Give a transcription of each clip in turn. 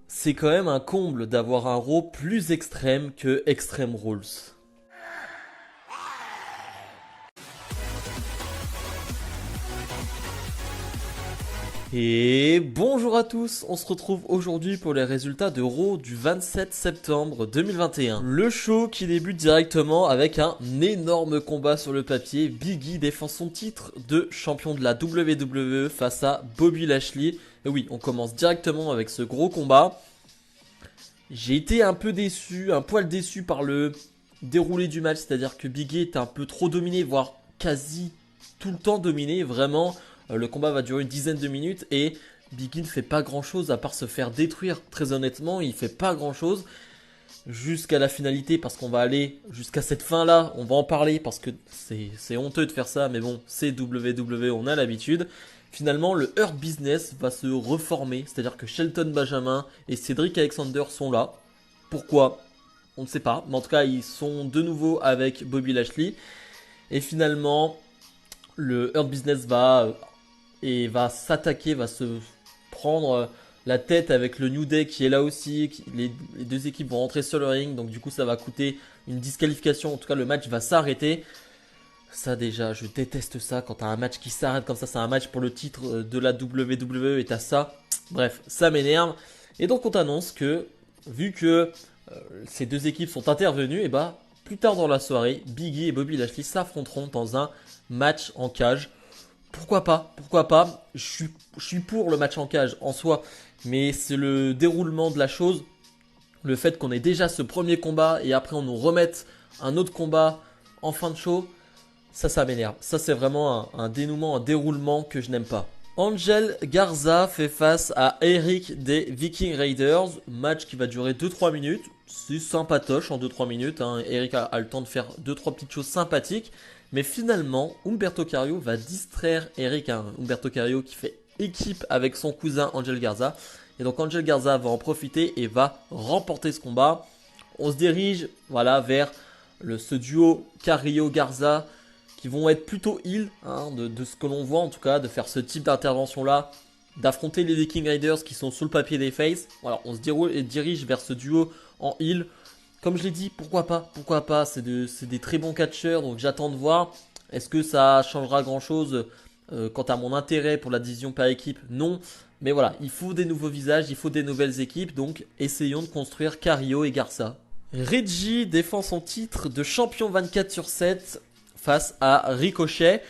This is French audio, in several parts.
C'est quand même un comble d'avoir un Raw plus extrême que Extreme Rules. Et bonjour à tous, on se retrouve aujourd'hui pour les résultats de Raw du 27 septembre 2021. Le show qui débute directement avec un énorme combat sur le papier. Big E défend son titre de champion de la WWE face à Bobby Lashley. Et oui, on commence directement avec ce gros combat. J'ai été un peu déçu, un poil déçu par le déroulé du match, c'est-à-dire que Big E était un peu trop dominé, voire quasi tout le temps dominé, vraiment. Le combat va durer une dizaine de minutes et Big E ne fait pas grand-chose à part se faire détruire. Très honnêtement, il fait pas grand-chose jusqu'à la finalité parce qu'on va aller jusqu'à cette fin-là. On va en parler parce que c'est honteux de faire ça, mais bon, c'est WWE, on a l'habitude. Finalement, le Hurt Business va se reformer, c'est-à-dire que Shelton Benjamin et Cedric Alexander sont là. Pourquoi? On ne sait pas, mais en tout cas, ils sont de nouveau avec Bobby Lashley. Et finalement, le Hurt Business va s'attaquer, va se prendre la tête avec le New Day qui est là aussi. Les deux équipes vont rentrer sur le ring, donc du coup, ça va coûter une disqualification. En tout cas, le match va s'arrêter. Ça déjà, je déteste ça quand t'as un match qui s'arrête comme ça, c'est un match pour le titre de la WWE et t'as ça. Bref, ça m'énerve. Et donc on t'annonce que, vu que ces deux équipes sont intervenues, et bah plus tard dans la soirée, Big E et Bobby Lashley s'affronteront dans un match en cage. Pourquoi pas? Pourquoi pas? Je suis pour le match en cage en soi, mais c'est le déroulement de la chose, le fait qu'on ait déjà ce premier combat et après on nous remette un autre combat en fin de show. Ça m'énerve. Ça, c'est vraiment un dénouement, un déroulement que je n'aime pas. Angel Garza fait face à Eric des Viking Raiders. Match qui va durer 2-3 minutes. C'est sympatoche en 2-3 minutes. Hein. Eric a le temps de faire 2-3 petites choses sympathiques. Mais finalement, Humberto Carrillo va distraire Eric. Hein. Humberto Carrillo qui fait équipe avec son cousin Angel Garza. Et donc Angel Garza va en profiter et va remporter ce combat. On se dirige vers ce duo Carrillo-Garza qui vont être plutôt heal, hein, de ce que l'on voit en tout cas, de faire ce type d'intervention là, d'affronter les Viking Raiders qui sont sous le papier des faces. Voilà, on se dirige vers ce duo en heal. Comme je l'ai dit, pourquoi pas, c'est des très bons catcheurs, donc j'attends de voir. Est-ce que ça changera grand chose quant à mon intérêt pour la division par équipe? Non. Mais voilà, il faut des nouveaux visages, il faut des nouvelles équipes, donc essayons de construire Carrillo et Garza. Reggie défend son titre de champion 24/7 face à Ricochet.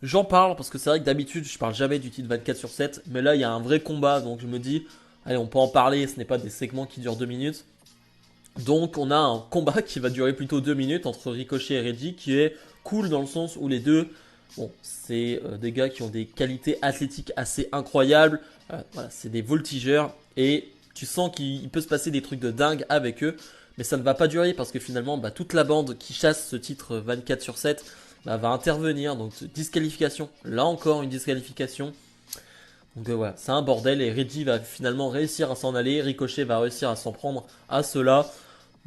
J'en parle parce que c'est vrai que d'habitude je parle jamais du titre 24/7, mais là il y a un vrai combat, donc je me dis, allez, on peut en parler, ce n'est pas des segments qui durent 2 minutes. Donc on a un combat qui va durer plutôt 2 minutes entre Ricochet et Reggie, qui est cool dans le sens où les deux, bon, c'est des gars qui ont des qualités athlétiques assez incroyables. Voilà, c'est des voltigeurs et tu sens qu'il peut se passer des trucs de dingue avec eux. Mais ça ne va pas durer parce que finalement, toute la bande qui chasse ce titre 24/7 va intervenir. Donc disqualification, là encore une disqualification. Donc voilà, c'est un bordel et Reggie va finalement réussir à s'en aller. Ricochet va réussir à s'en prendre à cela.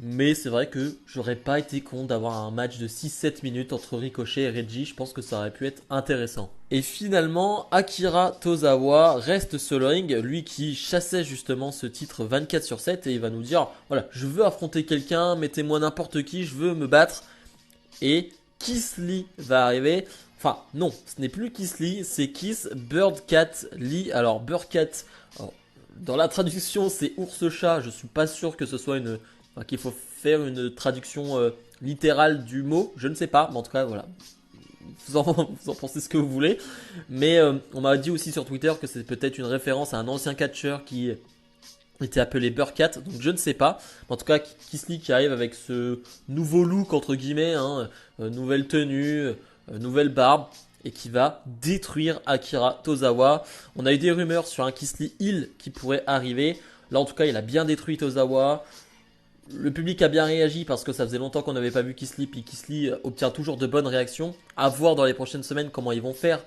Mais c'est vrai que j'aurais pas été con d'avoir un match de 6-7 minutes entre Ricochet et Reggie. Je pense que ça aurait pu être intéressant. Et finalement, Akira Tozawa reste sur le ring, lui qui chassait justement ce titre 24/7 et il va nous dire, voilà, je veux affronter quelqu'un, mettez-moi n'importe qui, je veux me battre. Et Keith Lee va arriver. Enfin, non, ce n'est plus Keith Lee, c'est Keith Birdcat Lee. Alors, Birdcat, dans la traduction, c'est ours-chat. Je suis pas sûr que ce soit qu'il faut faire une traduction littérale du mot. Je ne sais pas, mais en tout cas, voilà. Vous en pensez ce que vous voulez. Mais on m'a dit aussi sur Twitter que c'est peut-être une référence à un ancien catcheur qui était appelé Burkat, donc je ne sais pas. En tout cas, Kisly qui arrive avec ce nouveau look entre guillemets, hein, nouvelle tenue, nouvelle barbe, et qui va détruire Akira Tozawa. On a eu des rumeurs sur un Kisly Hill qui pourrait arriver. Là en tout cas, il a bien détruit Tozawa. Le public a bien réagi parce que ça faisait longtemps qu'on n'avait pas vu Kisly, puis Kisly obtient toujours de bonnes réactions. À voir dans les prochaines semaines comment ils vont faire.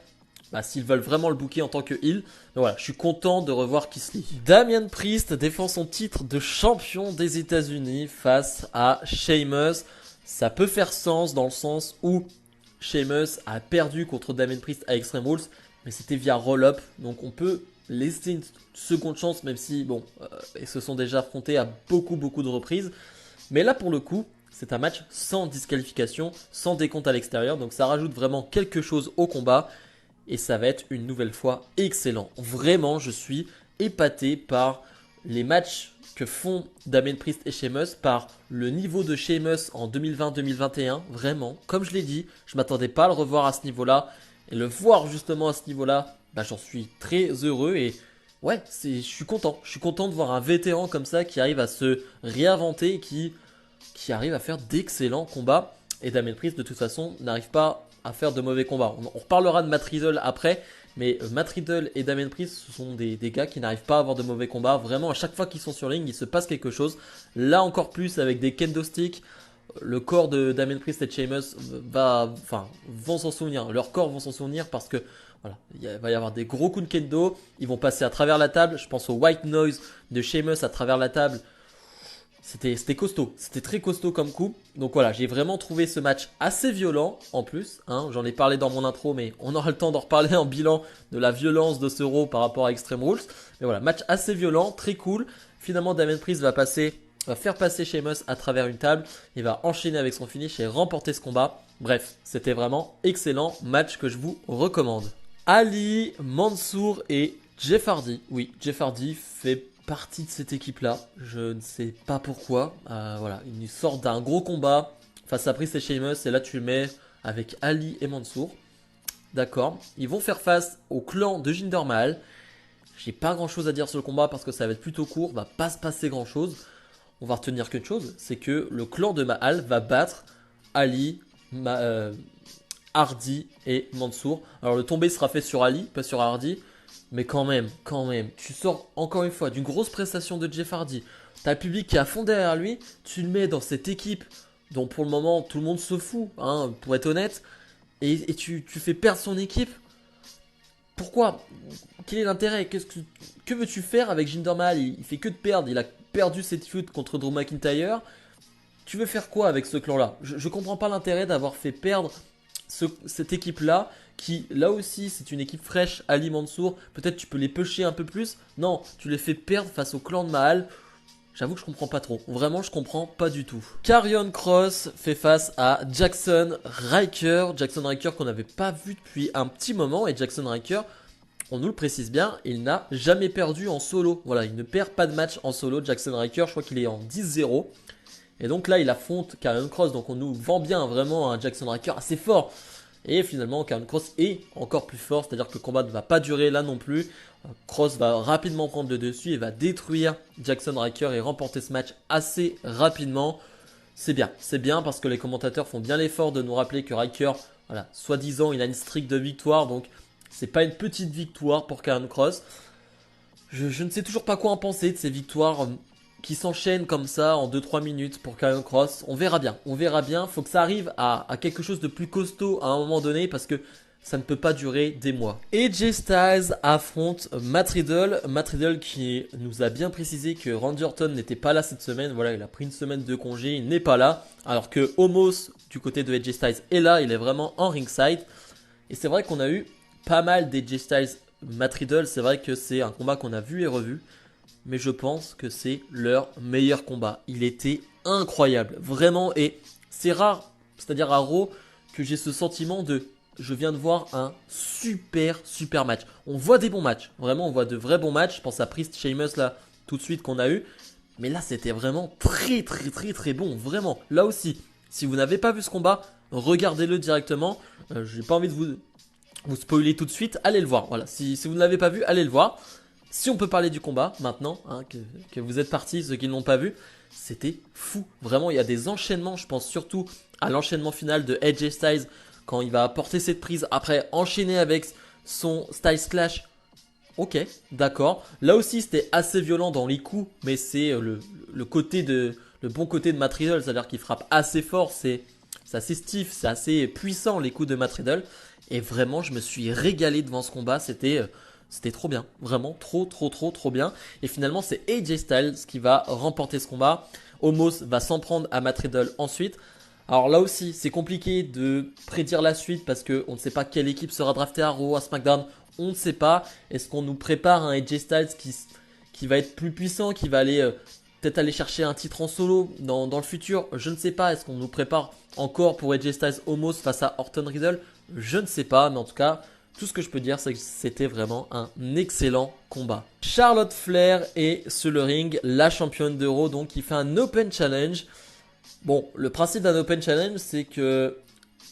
S'ils veulent vraiment le booker en tant que heel. Mais voilà, je suis content de revoir Kisly. Damian Priest défend son titre de champion des États-Unis face à Sheamus. Ça peut faire sens dans le sens où Sheamus a perdu contre Damian Priest à Extreme Rules, mais c'était via roll-up. Donc on peut laisser une seconde chance, même si, bon, ils se sont déjà affrontés à beaucoup de reprises. Mais là, pour le coup, c'est un match sans disqualification, sans décompte à l'extérieur, donc ça rajoute vraiment quelque chose au combat. Et ça va être une nouvelle fois excellent. Vraiment, je suis épaté par les matchs que font Damien Priest et Sheamus, par le niveau de Sheamus en 2020-2021. Vraiment, comme je l'ai dit, je m'attendais pas à le revoir à ce niveau-là. Et le voir justement à ce niveau-là, bah, j'en suis très heureux. Et ouais, je suis content. Je suis content de voir un vétéran comme ça qui arrive à se réinventer, qui arrive à faire d'excellents combats. Et Damien Priest, de toute façon, n'arrive pas à faire de mauvais combats. On reparlera de Matt Riddle après, mais Matt Riddle et Damien Priest, ce sont des gars qui n'arrivent pas à avoir de mauvais combats. Vraiment, à chaque fois qu'ils sont sur ring, il se passe quelque chose. Là encore plus avec des kendo sticks. Le corps de Damien Priest et de Sheamus vont s'en souvenir. Leurs corps vont s'en souvenir parce que voilà, il va y avoir des gros coups de kendo. Ils vont passer à travers la table. Je pense au white noise de Sheamus à travers la table. C'était costaud, c'était très costaud comme coup. Donc voilà, j'ai vraiment trouvé ce match assez violent en plus. Hein, j'en ai parlé dans mon intro, mais on aura le temps d'en reparler en bilan de la violence de ce Raw par rapport à Extreme Rules. Mais voilà, match assez violent, très cool. Finalement, Damien Priest va faire passer Sheamus à travers une table. Il va enchaîner avec son finish et remporter ce combat. Bref, c'était vraiment excellent match que je vous recommande. Ali, Mansour et Jeff Hardy. Oui, Jeff Hardy fait partie de cette équipe-là. Je ne sais pas pourquoi. Voilà, ils sortent d'un gros combat face à Priest et Sheamus. Et là, tu le mets avec Ali et Mansour. D'accord. Ils vont faire face au clan de Jinder Mahal. J'ai pas grand-chose à dire sur le combat parce que ça va être plutôt court. Va pas se passer grand-chose. On va retenir qu'une chose, c'est que le clan de Mahal va battre Ali, Hardy et Mansour. Alors le tombé sera fait sur Ali, pas sur Hardy. Mais quand même, tu sors encore une fois d'une grosse prestation de Jeff Hardy. T'as le public qui est à fond derrière lui. Tu le mets dans cette équipe dont pour le moment tout le monde se fout, hein, pour être honnête. Et tu fais perdre son équipe. Pourquoi? Quel est l'intérêt? Que veux-tu faire avec Jinder Mahal? Il fait que de perdre. Il a perdu cette feud contre Drew McIntyre. Tu veux faire quoi avec ce clan-là? Je comprends pas l'intérêt d'avoir fait perdre cette équipe-là, qui là aussi c'est une équipe fraîche, Ali Mansour, peut-être tu peux les pusher un peu plus. Non, tu les fais perdre face au clan de Mahal. J'avoue que je comprends pas trop. Vraiment, je comprends pas du tout. Karrion Kross fait face à Jackson Ryker. Jackson Ryker qu'on n'avait pas vu depuis un petit moment. Et Jackson Ryker, on nous le précise bien, il n'a jamais perdu en solo. Voilà, il ne perd pas de match en solo. Jackson Ryker, je crois qu'il est en 10-0. Et donc là, il affronte Karrion Kross. Donc on nous vend bien vraiment un Jackson Ryker assez fort. Et finalement, Karrion Kross est encore plus fort. C'est-à-dire que le combat ne va pas durer là non plus. Kross va rapidement prendre le dessus et va détruire Jackson Ryker et remporter ce match assez rapidement. C'est bien parce que les commentateurs font bien l'effort de nous rappeler que Ryker, voilà, soi-disant, il a une streak de victoire. Donc c'est pas une petite victoire pour Karrion Kross. Je ne sais toujours pas quoi en penser de ces victoires qui s'enchaînent comme ça en 2-3 minutes pour Karrion Kross. On verra bien. Faut que ça arrive à quelque chose de plus costaud à un moment donné parce que ça ne peut pas durer des mois. AJ Styles affronte Matt Riddle. Matt Riddle qui nous a bien précisé que Randy Orton n'était pas là cette semaine. Voilà, il a pris une semaine de congé, il n'est pas là. Alors que Omos, du côté de AJ Styles, est là, il est vraiment en ringside. Et c'est vrai qu'on a eu pas mal d'AJ Styles Matt Riddle. C'est vrai que c'est un combat qu'on a vu et revu. Mais je pense que c'est leur meilleur combat. Il était incroyable, vraiment. Et c'est rare, c'est-à-dire à Raw, que j'ai ce sentiment de... Je viens de voir un super match. On voit des bons matchs, vraiment on voit de vrais bons matchs. Je pense à Priest, Sheamus là, tout de suite qu'on a eu. Mais là c'était vraiment très bon, vraiment. Là aussi, si vous n'avez pas vu ce combat, regardez-le directement. J'ai pas envie de vous spoiler tout de suite, allez le voir. Voilà, si vous ne l'avez pas vu, allez le voir. Si on peut parler du combat maintenant, hein, que vous êtes partis, ceux qui ne l'ont pas vu, c'était fou. Vraiment, il y a des enchaînements, je pense surtout à l'enchaînement final de AJ Styles quand il va apporter cette prise, après enchaîner avec son Styles Clash. Ok, d'accord. Là aussi, c'était assez violent dans les coups, mais c'est le bon côté de Matt Riddle, c'est-à-dire qu'il frappe assez fort, c'est assez stiff, c'est assez puissant les coups de Matt Riddle. Et vraiment, je me suis régalé devant ce combat, c'était trop bien, vraiment trop bien. Et finalement, c'est AJ Styles qui va remporter ce combat. Omos va s'en prendre à Matt Riddle ensuite. Alors là aussi, c'est compliqué de prédire la suite parce qu'on ne sait pas quelle équipe sera draftée à Raw, à SmackDown. On ne sait pas. Est-ce qu'on nous prépare un AJ Styles qui va être plus puissant, qui va aller peut-être aller chercher un titre en solo dans le futur? Je ne sais pas. Est-ce qu'on nous prépare encore pour AJ Styles Omos face à Orton Riddle? Je ne sais pas, mais en tout cas, tout ce que je peux dire, c'est que c'était vraiment un excellent combat. Charlotte Flair est sur le ring, la championne d'Euro, donc qui fait un Open Challenge. Bon, le principe d'un Open Challenge, c'est que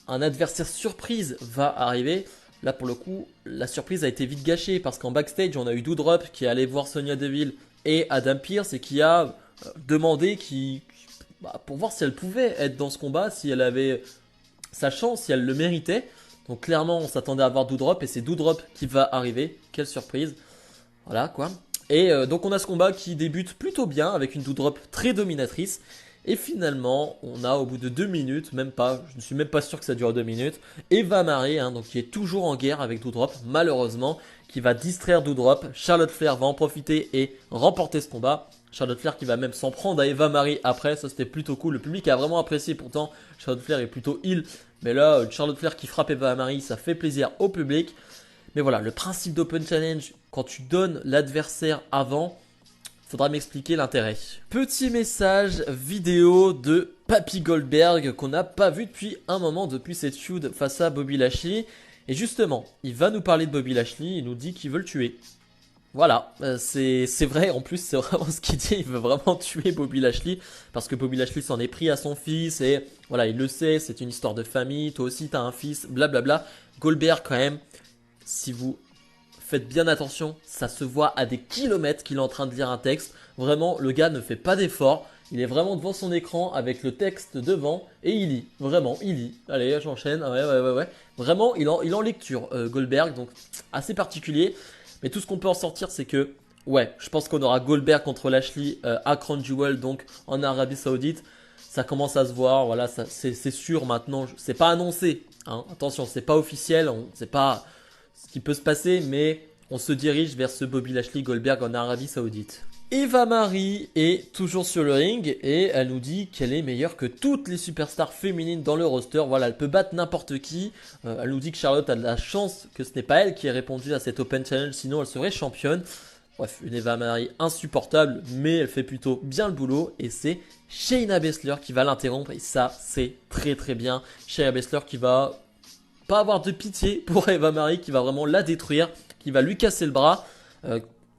un adversaire surprise va arriver. Là, pour le coup, la surprise a été vite gâchée parce qu'en backstage, on a eu Doudrop qui est allé voir Sonya Deville et Adam Pearce et qui a demandé pour voir si elle pouvait être dans ce combat, si elle avait sa chance, si elle le méritait. Donc clairement, on s'attendait à voir Doudrop et c'est Doudrop qui va arriver. Quelle surprise. Voilà quoi. Et donc on a ce combat qui débute plutôt bien avec une Doudrop très dominatrice. Et finalement, on a au bout de 2 minutes, même pas, je ne suis même pas sûr que ça dure 2 minutes, Eva Marie, donc qui est toujours en guerre avec Doudrop, malheureusement, qui va distraire Doudrop. Charlotte Flair va en profiter et remporter ce combat. Charlotte Flair qui va même s'en prendre à Eva Marie après, ça c'était plutôt cool. Le public a vraiment apprécié, pourtant Charlotte Flair est plutôt heel. Mais là, Charlotte Flair qui frappe Eva Marie, ça fait plaisir au public. Mais voilà, le principe d'Open Challenge, quand tu donnes l'adversaire avant, faudra m'expliquer l'intérêt. Petit message vidéo de Papy Goldberg qu'on n'a pas vu depuis un moment, depuis cette feud face à Bobby Lashley. Et justement, il va nous parler de Bobby Lashley, il nous dit qu'il veut le tuer. Voilà, c'est vrai, en plus c'est vraiment ce qu'il dit, il veut vraiment tuer Bobby Lashley, parce que Bobby Lashley s'en est pris à son fils, et voilà, il le sait, c'est une histoire de famille, toi aussi t'as un fils, blablabla. Goldberg quand même, si vous faites bien attention, ça se voit à des kilomètres qu'il est en train de lire un texte, vraiment le gars ne fait pas d'effort, il est vraiment devant son écran avec le texte devant, et il lit, vraiment, il lit. Allez, j'enchaîne, ouais, vraiment, il est en lecture, Goldberg, donc assez particulier. Mais tout ce qu'on peut en sortir, c'est que, ouais, je pense qu'on aura Goldberg contre Lashley à Crown Jewel, donc en Arabie Saoudite. Ça commence à se voir, voilà, c'est sûr maintenant. C'est pas annoncé, hein, attention, c'est pas officiel, on sait pas ce qui peut se passer, mais on se dirige vers ce Bobby Lashley Goldberg en Arabie Saoudite. Eva Marie est toujours sur le ring et elle nous dit qu'elle est meilleure que toutes les superstars féminines dans le roster. Voilà, elle peut battre n'importe qui. Elle nous dit que Charlotte a de la chance que ce n'est pas elle qui ait répondu à cet Open Challenge, sinon elle serait championne. Bref, une Eva Marie insupportable, mais elle fait plutôt bien le boulot et c'est Shayna Baszler qui va l'interrompre et ça c'est très très bien. Shayna Baszler qui va pas avoir de pitié pour Eva Marie, qui va vraiment la détruire, qui va lui casser le bras.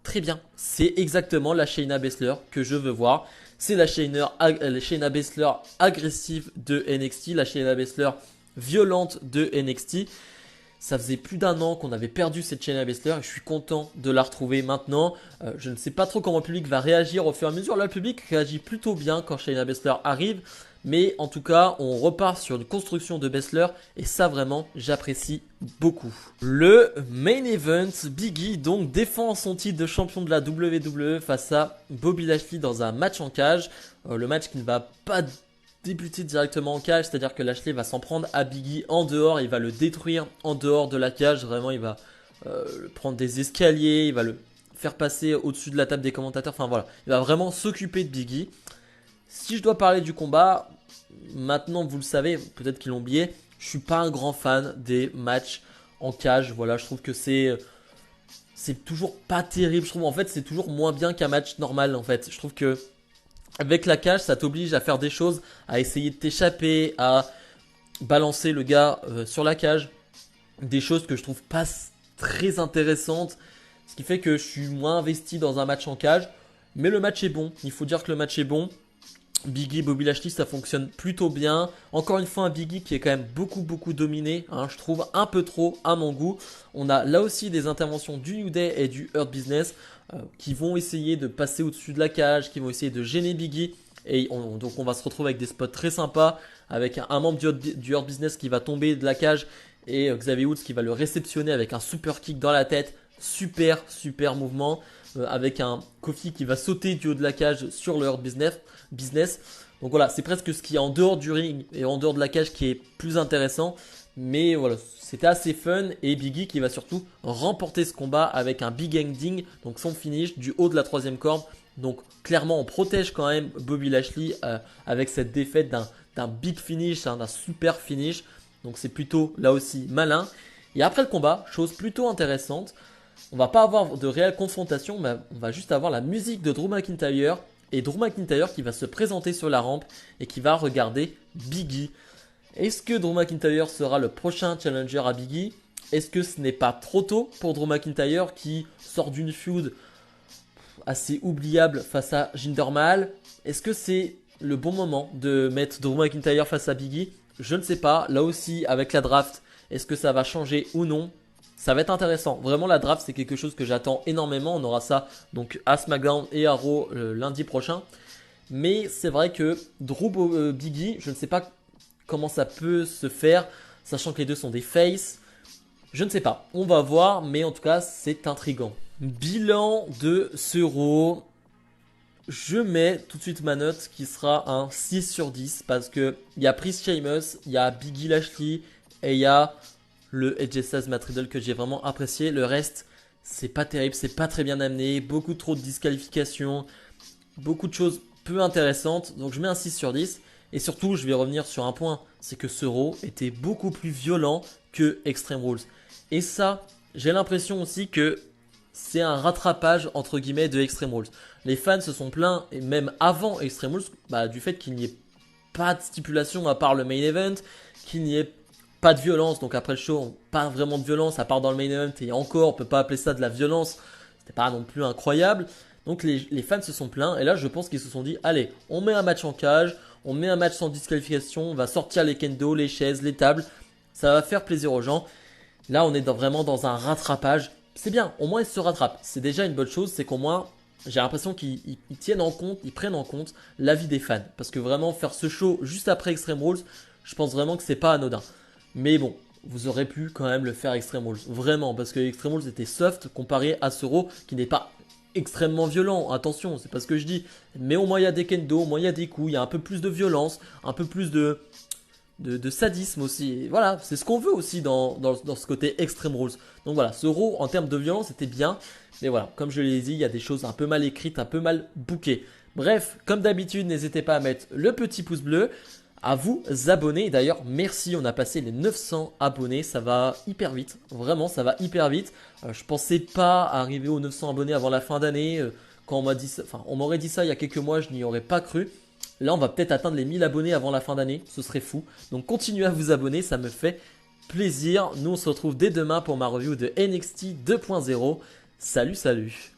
Très bien, c'est exactement la Shayna Baszler que je veux voir. C'est la Shayna Baszler agressive de NXT, la Shayna Baszler violente de NXT. Ça faisait plus d'un an qu'on avait perdu cette Shayna Baszler et je suis content de la retrouver maintenant. Je ne sais pas trop comment le public va réagir au fur et à mesure. Là, le public réagit plutôt bien quand Shayna Baszler arrive. Mais en tout cas, on repart sur une construction de Baszler et ça vraiment, j'apprécie beaucoup. Le main event, Big E donc défend son titre de champion de la WWE face à Bobby Lashley dans un match en cage. Le match qui ne va pas débuter directement en cage, c'est-à-dire que Lashley va s'en prendre à Big E en dehors, il va le détruire en dehors de la cage, vraiment il va prendre des escaliers, il va le faire passer au-dessus de la table des commentateurs, enfin voilà, il va vraiment s'occuper de Big E. Si je dois parler du combat, maintenant vous le savez, peut-être qu'ils l'ont oublié, je suis pas un grand fan des matchs en cage. Voilà, je trouve que c'est toujours pas terrible. Je trouve en fait c'est toujours moins bien qu'un match normal en fait. Je trouve que avec la cage, ça t'oblige à faire des choses, à essayer de t'échapper, à balancer le gars sur la cage, des choses que je trouve pas très intéressantes, ce qui fait que je suis moins investi dans un match en cage. Mais le match est bon. Il faut dire que le match est bon. Big E, Bobby Lashley, ça fonctionne plutôt bien. Encore une fois, un Big E qui est quand même beaucoup dominé, hein, je trouve un peu trop à mon goût. On a là aussi des interventions du New Day et du Hurt Business qui vont essayer de passer au-dessus de la cage, qui vont essayer de gêner Big E. Et donc on va se retrouver avec des spots très sympas, avec un membre du Hurt Business qui va tomber de la cage et Xavier Woods qui va le réceptionner avec un super kick dans la tête. Super mouvement. Avec un Kofi qui va sauter du haut de la cage sur le Hurt Business. Donc voilà, c'est presque ce qui est en dehors du ring et en dehors de la cage qui est plus intéressant. Mais voilà, c'était assez fun et Big E qui va surtout remporter ce combat avec un big ending, donc son finish du haut de la troisième corde. Donc clairement on protège quand même Bobby Lashley avec cette défaite d'un big finish, d'un super finish. Donc c'est plutôt là aussi malin. Et après le combat, chose plutôt intéressante, on va pas avoir de réelle confrontation, mais on va juste avoir la musique de Drew McIntyre et Drew McIntyre qui va se présenter sur la rampe et qui va regarder Big E. Est-ce que Drew McIntyre sera le prochain challenger à Big E? Est-ce que ce n'est pas trop tôt pour Drew McIntyre qui sort d'une feud assez oubliable face à Jinder Mahal? Est-ce que c'est le bon moment de mettre Drew McIntyre face à Big E? Je ne sais pas. Là aussi, avec la draft, est-ce que ça va changer ou non? Ça va être intéressant. Vraiment, la draft, c'est quelque chose que j'attends énormément. On aura ça donc à SmackDown et à Raw lundi prochain. Mais c'est vrai que Drew Big E, je ne sais pas comment ça peut se faire, sachant que les deux sont des faces. Je ne sais pas. On va voir, mais en tout cas, c'est intriguant. Bilan de ce Raw. Je mets tout de suite ma note qui sera un 6 sur 10 parce que il y a Priest Sheamus, il y a Biggie Lashley et il y a le AJ Styles Matt Riddle que j'ai vraiment apprécié. Le reste, c'est pas terrible, c'est pas très bien amené, beaucoup trop de disqualifications, beaucoup de choses peu intéressantes. Donc je mets un 6 sur 10 et surtout, je vais revenir sur un point, c'est que ce Raw était beaucoup plus violent que Extreme Rules. Et ça, j'ai l'impression aussi que c'est un rattrapage entre guillemets de Extreme Rules. Les fans se sont plaints, et même avant Extreme Rules, du fait qu'il n'y ait pas de stipulation à part le main event, qu'il n'y ait pas de violence. Donc après le show, pas vraiment de violence à part dans le main event. Et encore, on peut pas appeler ça de la violence. C'était pas non plus incroyable. Donc les fans se sont plaints. Et là, je pense qu'ils se sont dit, allez, on met un match en cage, on met un match sans disqualification, on va sortir les kendo, les chaises, les tables. Ça va faire plaisir aux gens. Là, on est vraiment dans un rattrapage. C'est bien, au moins ils se rattrapent. C'est déjà une bonne chose, c'est qu'au moins, j'ai l'impression qu'ils tiennent en compte, ils prennent en compte l'avis des fans. Parce que vraiment, faire ce show juste après Extreme Rules, je pense vraiment que c'est pas anodin. Mais bon, vous aurez pu quand même le faire Extreme Rules. Vraiment, parce que Extreme Rules était soft comparé à ce Raw qui n'est pas extrêmement violent. Attention, c'est pas ce que je dis. Mais au moins il y a des kendo, au moins il y a des coups, il y a un peu plus de violence, un peu plus de sadisme aussi. Et voilà, c'est ce qu'on veut aussi dans ce côté Extreme Rules. Donc voilà, ce Raw en termes de violence était bien. Mais voilà, comme je l'ai dit, il y a des choses un peu mal écrites, un peu mal bookées. Bref, comme d'habitude, n'hésitez pas à mettre le petit pouce bleu, à vous abonner. D'ailleurs, merci, on a passé les 900 abonnés, ça va hyper vite. Vraiment, ça va hyper vite. Je pensais pas arriver aux 900 abonnés avant la fin d'année. Quand on m'a dit ça, enfin, on m'aurait dit ça il y a quelques mois, je n'y aurais pas cru. Là, on va peut-être atteindre les 1000 abonnés avant la fin d'année. Ce serait fou. Donc, continuez à vous abonner. Ça me fait plaisir. Nous, on se retrouve dès demain pour ma review de NXT 2.0. Salut, salut.